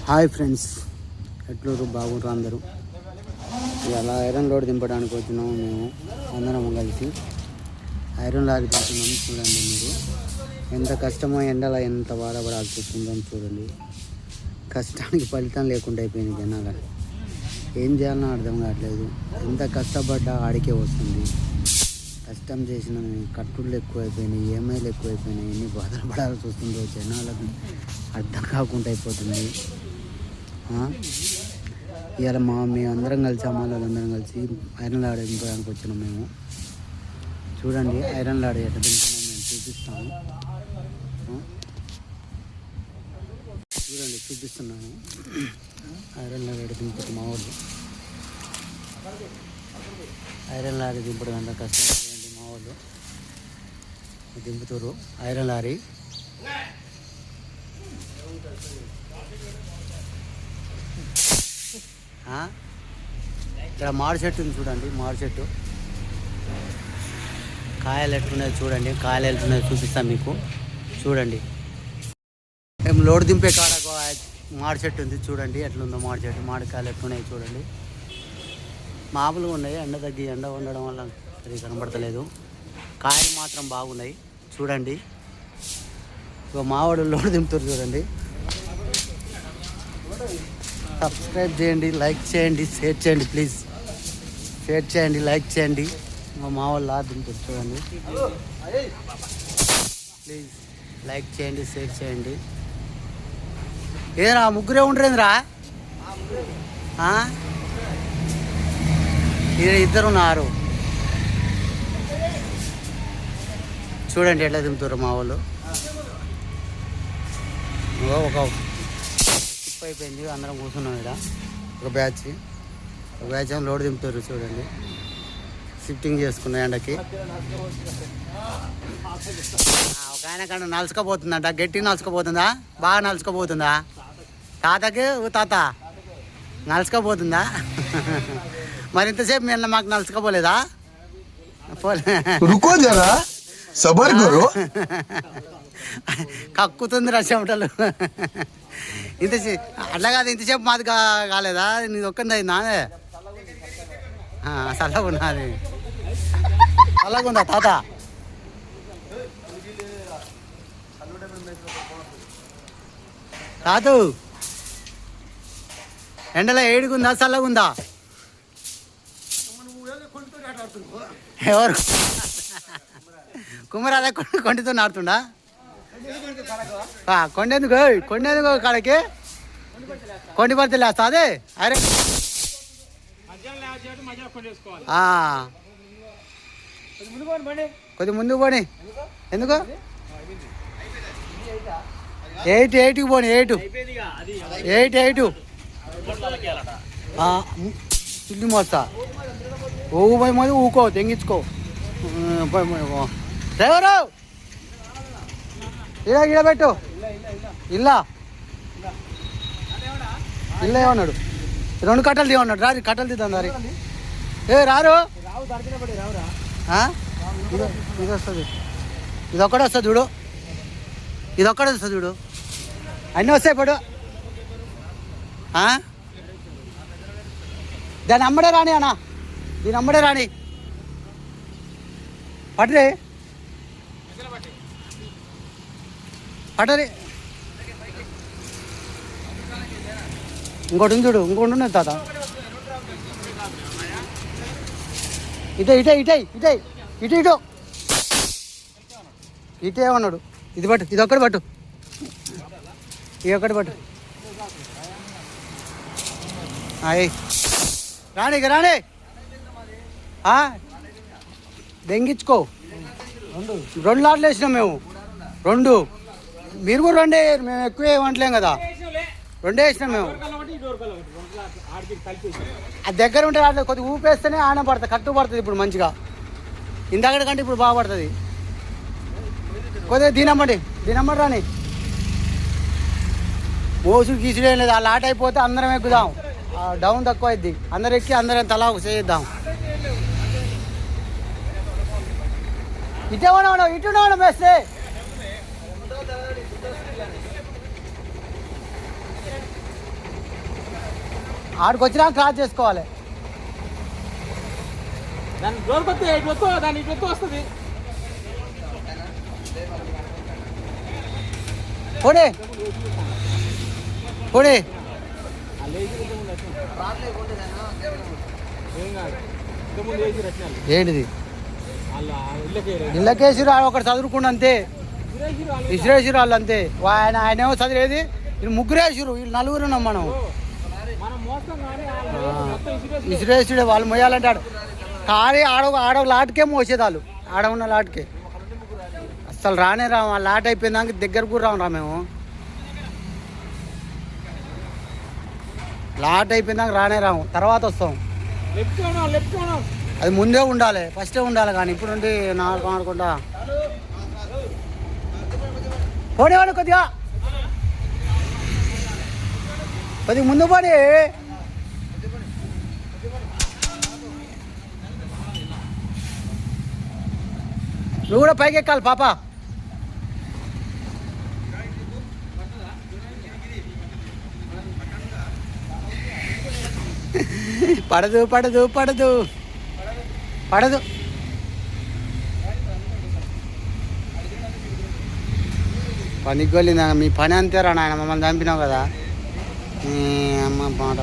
Hi friends, ఎట్లూరు బాగుంటారు అందరూ. ఇలా ఐరన్ లోడ్ దింపడానికి వచ్చినాము మేము అందరం కలిసి. ఐరన్ లారీ దింపుతున్నాము. చూడండి మీరు ఎంత కష్టమో, ఎండలో ఎంత బాధపడాల్సి వస్తుందో చూడండి. కష్టానికి ఫలితం లేకుండా అయిపోయింది జనాలు. ఏం చేయాలనో అర్థం కావట్లేదు. ఎంత కష్టపడ్డా ఆడికే వస్తుంది. కష్టం చేసిన కట్టుళ్ళు ఎక్కువైపోయినాయి, ఈఎంఐలు ఎక్కువైపోయినాయి, ఎన్ని బాధలు పడాల్సి వస్తుందో జనాలకు అర్థం కాకుండా అయిపోతుంది. ఇవాళ మేము అందరం కలిసి, అమ్మాయిలందరం కలిసి ఐరన్ లారీ దింపడానికి వచ్చినాం మేము. చూడండి ఐరన్ లారీ ఎట్లా దింపుతున్నాం మేము చూపిస్తాము. చూడండి చూపిస్తున్నాము ఐరన్ లారీ ఎట్లా దింపుతాం. మా వాళ్ళు ఐరన్ లారీ దింపడం అంత కష్టం. మా వాళ్ళు దింపుతారు ఐరన్ లారీ. ఇక్కడ మామిడి చెట్టు ఉంది చూడండి. మామిడి చెట్టు కాయలు ఎట్లున్నాయి చూడండి. కాయలు ఎట్లున్నాయి చూపిస్తాను మీకు. చూడండి మేము లోడ్ దింపే కాడ మామిడి చెట్టు ఉంది చూడండి. ఎట్లుందో మామిడి చెట్టు, మామిడికాయలు ఎట్లున్నాయి చూడండి. మామూలుగా ఉన్నాయి, ఎండ ఉండడం వల్ల సరిగ్గా కనబడతలేదు. కాయలు మాత్రం బాగున్నాయి చూడండి. మావాడు లోడ్ దింపుతారు చూడండి. సబ్స్క్రైబ్ చేయండి, లైక్ చేయండి, షేర్ చేయండి ప్లీజ్. షేర్ చేయండి, లైక్ చేయండి. మా వాళ్ళు దింపుతారు చూడండి. ప్లీజ్ లైక్ చేయండి, షేర్ చేయండి. ఏరా ముగ్గురే ఉండరేంద్రా? ఇద్దరు ఉన్నారు చూడండి ఎట్లా దింపుతారు మా వాళ్ళు. ఒక షిప్ అయిపోయింది, అందరం కూర్చున్నాం ఇక్కడ. ఒక బ్యాచ్ లోడ్ దింపుతారు చూడండి. షిఫ్టింగ్ చేసుకున్నాయి ఎండకి. ఒక ఆయన కన్నా నలుచుకోపోతుందంట, గట్టి నలుచుకోపోతుందా, బాగా నలుచుకోపోతుందా? తాతకి తాత నలుచుకోపోతుందా? మరి ఇంతసేపు నిన్న మాకు నలుచుకోపోలేదా? కక్కుతుంది చెమటలు. ఇంతసేపు అట్లా కాదు, ఇంతసేపు మాది కాలేదా? నీది ఒక్కంది అయిందా? చల్లగా ఉన్నది, చల్లగా ఉందా తాత? తాతు ఎండలో ఏడుగుందా, చల్లగా ఉందా? ఎవరు కుమ్మరాదా కొండతో నాడుతుండా? కొండెందుకు కాడకి కొండి పడితే లేస్తా అదే. అరే కొద్ది ముందుకు పోనీ. ఎందుకు 8కి పోనీ. 8 చిల్లి మోస్తా. పోయి మరి ఊకో, తెంగించుకో. డ్రైవరు ఇలా పెట్టు. ఇల్లా ఏమన్నాడు? 2 కట్టలు తీయమన్నాడు. రాదు కట్టలు తీద్దాం దారి. రారు ఇది వస్తుంది, ఇది ఒక్కడే వస్తుంది చూడు. ఇది ఒక్కడే వస్తుంది చూడు. అన్నీ వస్తాయి పడు. దాన్ని అమ్మడే రాని అన్న, దీని అమ్మడే రాని పట్టరే పట్టరి. ఇంకోటి ఉంది చూడు, ఇంకోటి ఉన్నది తాత. ఇటే ఉన్నాడు. ఇది పట్టు, ఇది ఒక్కటి పట్టు, ఇది ఒక్కటి పట్టు. రాణి దెంగించుకో. 2 లాట్లు వేసినాం మేము. 2 మీరు కూడా 2 మేము ఎక్కువ ఏమంటలేం కదా. 2 వేసినాం మేము. అది దగ్గర ఉంటే రావట్లేదు. కొద్దిగా ఊపేస్తేనే ఆన పడుతుంది, కట్టు పడుతుంది. ఇప్పుడు మంచిగా ఇందాక కంటే ఇప్పుడు బాగా పడుతుంది. కొద్దిగా దీనమ్మండి రాని. మోసుడు గీసుడు ఏం లేదు. ఆ లాట్ అయిపోతే అందరం ఎక్కుదాం. డౌన్ తక్కువ అయింది. అందరు ఎక్కి అందరం తలా చేద్దాం. ఇటే ఉన్నాం, ఇటు వేస్తే ఆడికి వచ్చినా క్రాస్ చేసుకోవాలి. దాని డోర్ కొత్త ఇటు దాని ఇటు వస్తుంది. పోనీ పోనీ ఏంటిది ఇళ్ళకేసిరు ఒకటి చదువుకుండా అంతే, ఇసిరేసిరు వాళ్ళు అంతే. ఆయన ఏమో చదివేది, వీళ్ళు ముగ్గురేసిరు, వీళ్ళు నలుగురు ఉన్నాం మనం. ఇసిరేసుడే వాళ్ళు మొయ్యాలంటే కానీ ఆడొక లాట్కే మోసేది వాళ్ళు, ఆడ ఉన్న లాట్కే. అసలు రానే రాము, ఆ లాట్ అయిపోయిందాక దగ్గర కూడా రాము రా మేము. లాట్ అయిపోయిందాక రానే రాము, తర్వాత వస్తాం. అది ముందే ఉండాలి, ఫస్టే ఉండాలి. కానీ ఇప్పుడు ఉండి నాలుగు ఆడుకుంటా పోనేవాడు కొద్దిగా ముందు పడి. నువ్వు కూడా పైకి ఎక్కాలి పాప. పడదు పడదు పడదు పడదు. పనికి వెళ్ళిందా మీ పని అంతేరా నాయన, మమ్మల్ని చంపినావు కదా. అమ్మ మాట